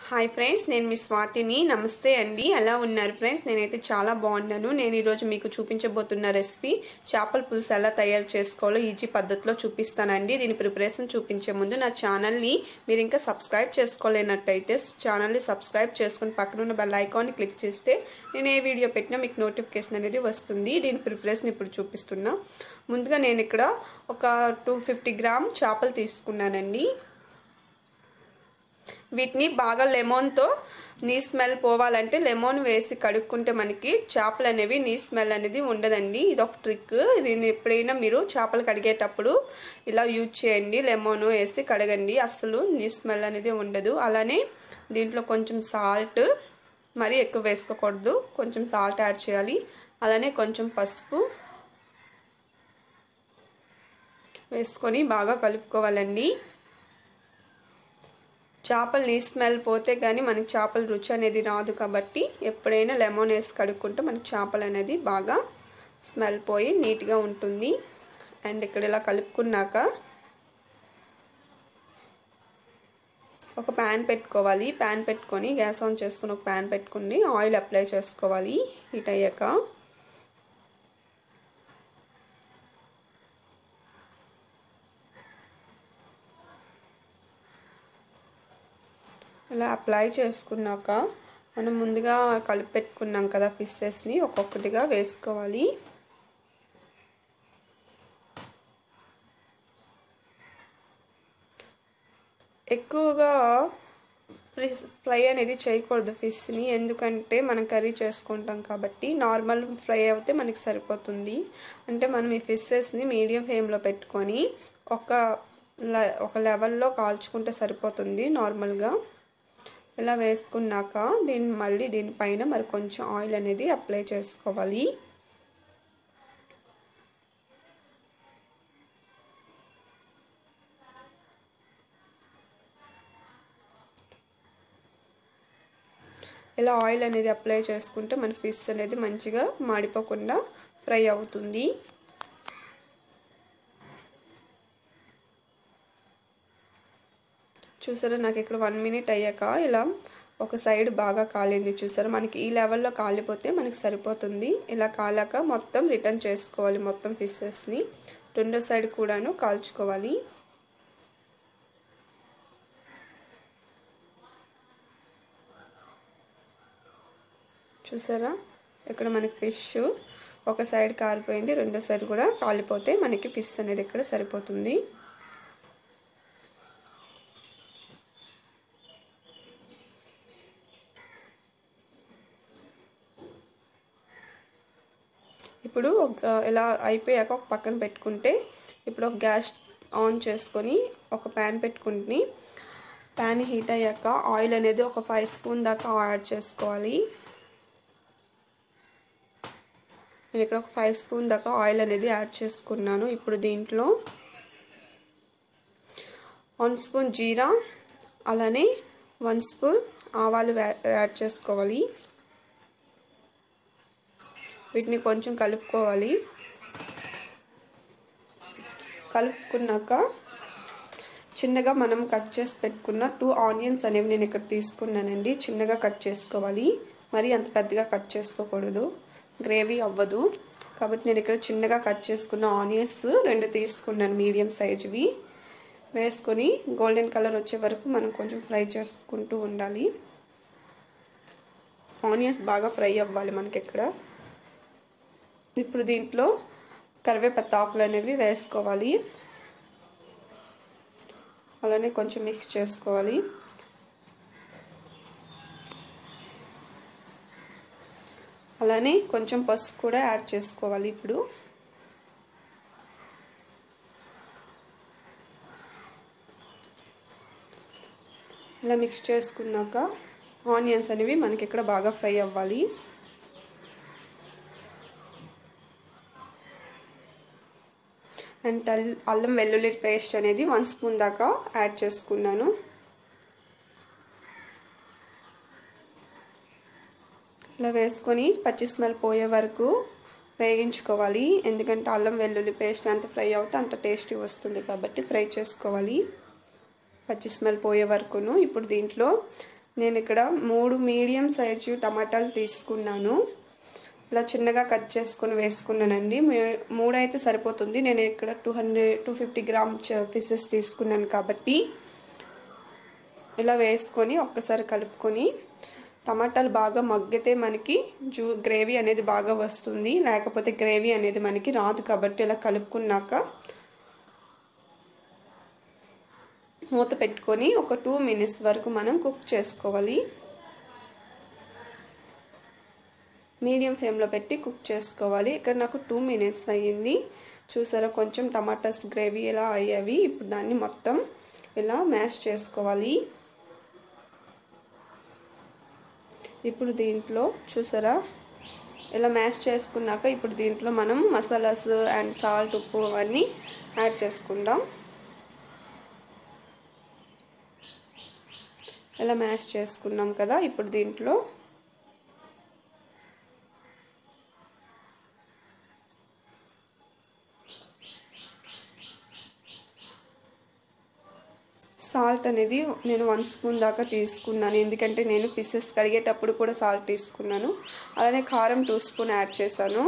Hi friends, నేను మీ స్వాతిని. నమస్తే అండి. ఎలా ఉన్నారు ఫ్రెండ్స్? నేనైతే చాలా బాగున్నాను. నేను ఈరోజు మీకు చూపించబోతున్న రెసిపీ చేపల పులుసు ఎలా తయారు చేసుకోవాలో ఈజీ పద్ధతిలో చూపిస్తానండి. దీని ప్రిపరేషన్ చూపించే ముందు నా ఛానల్ని మీరు ఇంకా సబ్స్క్రైబ్ చేసుకోలేనట్టయితే ఛానల్ని సబ్స్క్రైబ్ చేసుకుని పక్కన ఉన్న బెల్ ఐకాన్ని క్లిక్ చేస్తే నేను ఏ వీడియో పెట్టినా మీకు నోటిఫికేషన్ అనేది వస్తుంది. దీని ప్రిపరేషన్ ఇప్పుడు చూపిస్తున్నా. ముందుగా నేను ఇక్కడ ఒక 250 గ్రామ్ చేపలు తీసుకున్నానండి. వీటిని బాగా లెమన్తో నీ స్మెల్ పోవాలంటే లెమన్ వేసి కడుక్కుంటే మనకి చేపలు అనేవి నీ స్మెల్ అనేది ఉండదండి. ఇది ఒక ట్రిక్. దీన్ని ఎప్పుడైనా మీరు చేపలు కడిగేటప్పుడు ఇలా యూజ్ చేయండి. లెమన్ వేసి కడగండి, అస్సలు నీ స్మెల్ అనేది ఉండదు. అలానే దీంట్లో కొంచెం సాల్ట్, మరీ ఎక్కువ వేసుకోకూడదు, కొంచెం సాల్ట్ యాడ్ చేయాలి. అలానే కొంచెం పసుపు వేసుకొని బాగా కలుపుకోవాలండి. చేపలు నీ స్మెల్ పోతే కానీ మనకి చేపల రుచి అనేది రాదు. కాబట్టి ఎప్పుడైనా లెమన్ వేసి కడుక్కుంటే మనకి చేపలు అనేది బాగా స్మెల్ పోయి నీట్గా ఉంటుంది. అండ్ ఇక్కడ ఇలా కలుపుకున్నాక ఒక ప్యాన్ పెట్టుకోవాలి. ప్యాన్ పెట్టుకొని గ్యాస్ ఆన్ చేసుకుని ఒక ప్యాన్ పెట్టుకుని ఆయిల్ అప్లై చేసుకోవాలి. హీట్ అయ్యాక ఇలా అప్లై చేసుకున్నాక మనం ముందుగా కలిపి పెట్టుకున్నాం కదా ఫిషెస్ని ఒక్కొక్కటిగా వేసుకోవాలి. ఎక్కువగా ఫ్రై అనేది చేయకూడదు ఫిష్ని, ఎందుకంటే మనం కర్రీ చేసుకుంటాం కాబట్టి. నార్మల్ ఫ్రై అయితే మనకి సరిపోతుంది. అంటే మనం ఈ ఫిషెస్ని మీడియం ఫ్లేమ్లో పెట్టుకొని ఒక లెవెల్లో కాల్చుకుంటే సరిపోతుంది నార్మల్గా. ఇలా వేసుకున్నాక దీనిపైన మరి కొంచెం ఆయిల్ అనేది అప్లై చేసుకోవాలి. ఇలా ఆయిల్ అనేది అప్లై చేసుకుంటే మన ఫిష్ అనేది మంచిగా మాడిపోకుండా ఫ్రై అవుతుంది. చూసారా, నాకు ఇక్కడ 1 మినిట్ అయ్యాక ఇలా ఒక సైడ్ బాగా కాలింది. చూసారా, మనకి ఈ లెవెల్లో కాలిపోతే మనకి సరిపోతుంది. ఇలా కాలాక మొత్తం రిటర్న్ చేసుకోవాలి. మొత్తం ఫిషెస్ని రెండో సైడ్ కూడాను కాల్చుకోవాలి. చూసారా, ఇక్కడ మనకి ఫిష్ ఒక సైడ్ కాలిపోయింది, రెండో సైడ్ కూడా కాలిపోతే మనకి ఫిష్ అనేది ఇక్కడ సరిపోతుంది. ఇప్పుడు ఇలా అయిపోయాక ఒక పక్కన పెట్టుకుంటే ఇప్పుడు ఒక గ్యాస్ ఆన్ చేసుకొని ఒక ప్యాన్ పెట్టుకుని ప్యాన్ హీట్ అయ్యాక ఆయిల్ అనేది ఒక 5 స్పూన్ దాకా యాడ్ చేసుకోవాలి. నేను ఇక్కడ ఒక 5 స్పూన్ దాకా ఆయిల్ అనేది యాడ్ చేసుకున్నాను. ఇప్పుడు దీంట్లో 1 స్పూన్ జీరా, అలానే 1 స్పూన్ ఆవాలు యాడ్ చేసుకోవాలి. వీటిని కొంచెం కలుపుకోవాలి. కలుపుకున్నాక చిన్నగా మనం కట్ చేసి పెట్టుకున్న 2 ఆనియన్స్ అనేవి నేను ఇక్కడ తీసుకున్నానండి. చిన్నగా కట్ చేసుకోవాలి, మరి అంత పెద్దగా కట్ చేసుకోకూడదు, గ్రేవీ అవ్వదు. కాబట్టి నేను ఇక్కడ చిన్నగా కట్ చేసుకున్న ఆనియన్స్ 2 తీసుకున్నాను, మీడియం సైజువి. వేసుకొని గోల్డెన్ కలర్ వచ్చే వరకు మనం కొంచెం ఫ్రై చేసుకుంటూ ఉండాలి. ఆనియన్స్ బాగా ఫ్రై అవ్వాలి మనకి ఇక్కడ. ఇప్పుడు దీంట్లో కరివేపత్తాకులు అనేవి వేసుకోవాలి. అలానే కొంచెం మిక్స్ చేసుకోవాలి. అలానే కొంచెం పసుపు కూడా యాడ్ చేసుకోవాలి. ఇప్పుడు ఇలా మిక్స్ చేసుకున్నాక ఆనియన్స్ అనేవి మనకి ఇక్కడ బాగా ఫ్రై అవ్వాలి. అండ్ అల్లం వెల్లుల్లి పేస్ట్ అనేది 1 స్పూన్ దాకా యాడ్ చేసుకున్నాను. ఇలా వేసుకొని పచ్చి స్మెల్ పోయే వరకు వేగించుకోవాలి. ఎందుకంటే అల్లం వెల్లుల్లి పేస్ట్ ఎంత ఫ్రై అవుతే అంత టేస్టీ వస్తుంది కాబట్టి ఫ్రై చేసుకోవాలి పచ్చి స్మెల్ పోయే వరకును. ఇప్పుడు దీంట్లో నేను ఇక్కడ 3 మీడియం సైజు టమాటాలు తీసుకున్నాను. ఇలా చిన్నగా కట్ చేసుకొని వేసుకున్నానండి. 3 అయితే సరిపోతుంది. నేను ఇక్కడ 250 గ్రామ్ పీసెస్ తీసుకున్నాను కాబట్టి ఇలా వేసుకొని ఒక్కసారి కలుపుకొని, టమాటాలు బాగా మగ్గితే మనకి గ్రేవీ అనేది బాగా వస్తుంది, లేకపోతే గ్రేవీ అనేది మనకి రాదు. కాబట్టి ఇలా కలుపుకున్నాక మూత పెట్టుకొని ఒక 2 మినిట్స్ వరకు మనం కుక్ చేసుకోవాలి. మీడియం ఫ్లేమ్లో పెట్టి కుక్ చేసుకోవాలి. ఇక్కడ నాకు 2 మినిట్స్ అయ్యింది. చూసారా కొంచెం టమాటాస్ గ్రేవీ ఇలా అయ్యేవి. ఇప్పుడు దాన్ని మొత్తం ఇలా మ్యాష్ చేసుకోవాలి. ఇప్పుడు దీంట్లో చూసారా ఇలా మ్యాష్ చేసుకున్నాక ఇప్పుడు దీంట్లో మనం మసాలాస్ అండ్ సాల్ట్, ఉప్పు అవన్నీ యాడ్ చేసుకుందాం. ఇలా మ్యాష్ చేసుకున్నాం కదా. ఇప్పుడు దీంట్లో సాల్ట్ అనేది నేను 1 స్పూన్ దాకా తీసుకున్నాను. ఎందుకంటే నేను ఫిషెస్ కడిగేటప్పుడు కూడా సాల్ట్ తీసుకున్నాను. అలానే కారం 2 స్పూన్ యాడ్ చేశాను.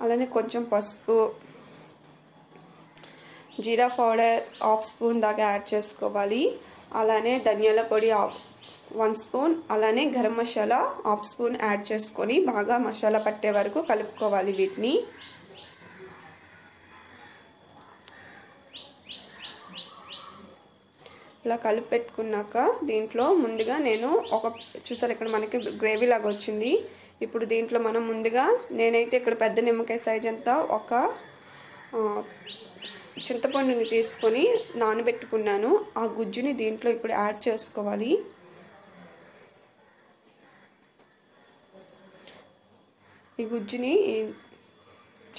అలానే కొంచెం పసుపు, జీరా పౌడర్ 1/2 స్పూన్ దాకా యాడ్ చేసుకోవాలి. అలానే ధనియాల పొడి 1 స్పూన్, అలానే గరం మసాలా 1/2 స్పూన్ యాడ్ చేసుకొని బాగా మసాలా పట్టే వరకు కలుపుకోవాలి వీటిని. ఇలా కలిపి పెట్టుకున్నాక దీంట్లో ముందుగా నేను చూసారు ఇక్కడ మనకి గ్రేవీ లాగా వచ్చింది. ఇప్పుడు దీంట్లో మనం ముందుగా నేనైతే ఇక్కడ పెద్ద నిమ్మకాయ సైజ్ అంతా ఒక చింతపండుని తీసుకొని నానబెట్టుకున్నాను. ఆ గుజ్జుని దీంట్లో ఇప్పుడు యాడ్ చేసుకోవాలి. ఈ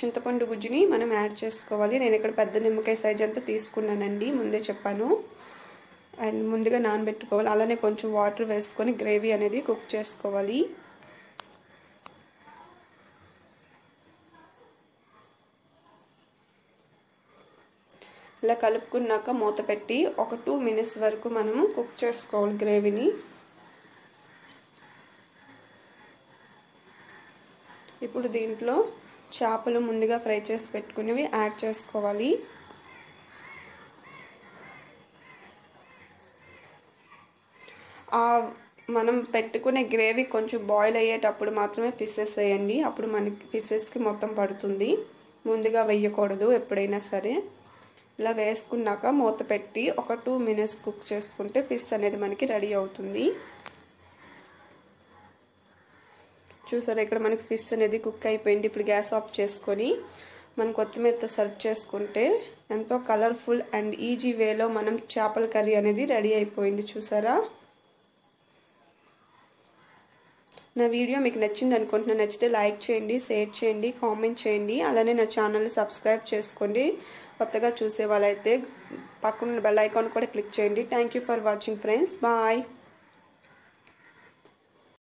చింతపండు గుజ్జుని మనం యాడ్ చేసుకోవాలి. నేను ఇక్కడ పెద్ద నిమ్మకాయ సైజ్ అంతా తీసుకున్నానండి, ముందే చెప్పాను. అండ్ ముందుగా నానబెట్టుకోవాలి. అలానే కొంచెం వాటర్ వేసుకొని గ్రేవీ అనేది కుక్ చేసుకోవాలి. ఇలా కలుపుకున్నాక మూత పెట్టి ఒక 2 మినిట్స్ వరకు మనము కుక్ చేసుకోవాలి గ్రేవీని. ఇప్పుడు దీంట్లో చేపలు ముందుగా ఫ్రై చేసి పెట్టుకునేవి యాడ్ చేసుకోవాలి. మనం పెట్టుకునే గ్రేవీ కొంచెం బాయిల్ అయ్యేటప్పుడు మాత్రమే ఫిషెస్ వేయండి. అప్పుడు మనకి ఫిషెస్కి మొత్తం పడుతుంది. ముందుగా వేయకూడదు ఎప్పుడైనా సరే. ఇలా వేసుకున్నాక మూత పెట్టి ఒక 2 మినిట్స్ కుక్ చేసుకుంటే ఫిష్ అనేది మనకి రెడీ అవుతుంది. చూసారా ఇక్కడ మనకి ఫిష్ అనేది కుక్ అయిపోయింది. ఇప్పుడు గ్యాస్ ఆఫ్ చేసుకొని మనం కొత్తిమీరతో సర్వ్ చేసుకుంటే ఎంతో కలర్ఫుల్ అండ్ ఈజీ వేలో మనం చేపల కర్రీ అనేది రెడీ అయిపోయింది. చూసారా నా వీడియో మీకు నచ్చింది అనుకుంటున్నాను. నచ్చితే లైక్ చేయండి, షేర్ చేయండి, కామెంట్ చేయండి. అలానే నా ఛానల్ని సబ్స్క్రైబ్ చేసుకోండి. కొత్తగా చూసే వాళ్ళైతే పక్కన బెల్ ఐకాన్ కూడా క్లిక్ చేయండి. Thank you for watching friends. Bye.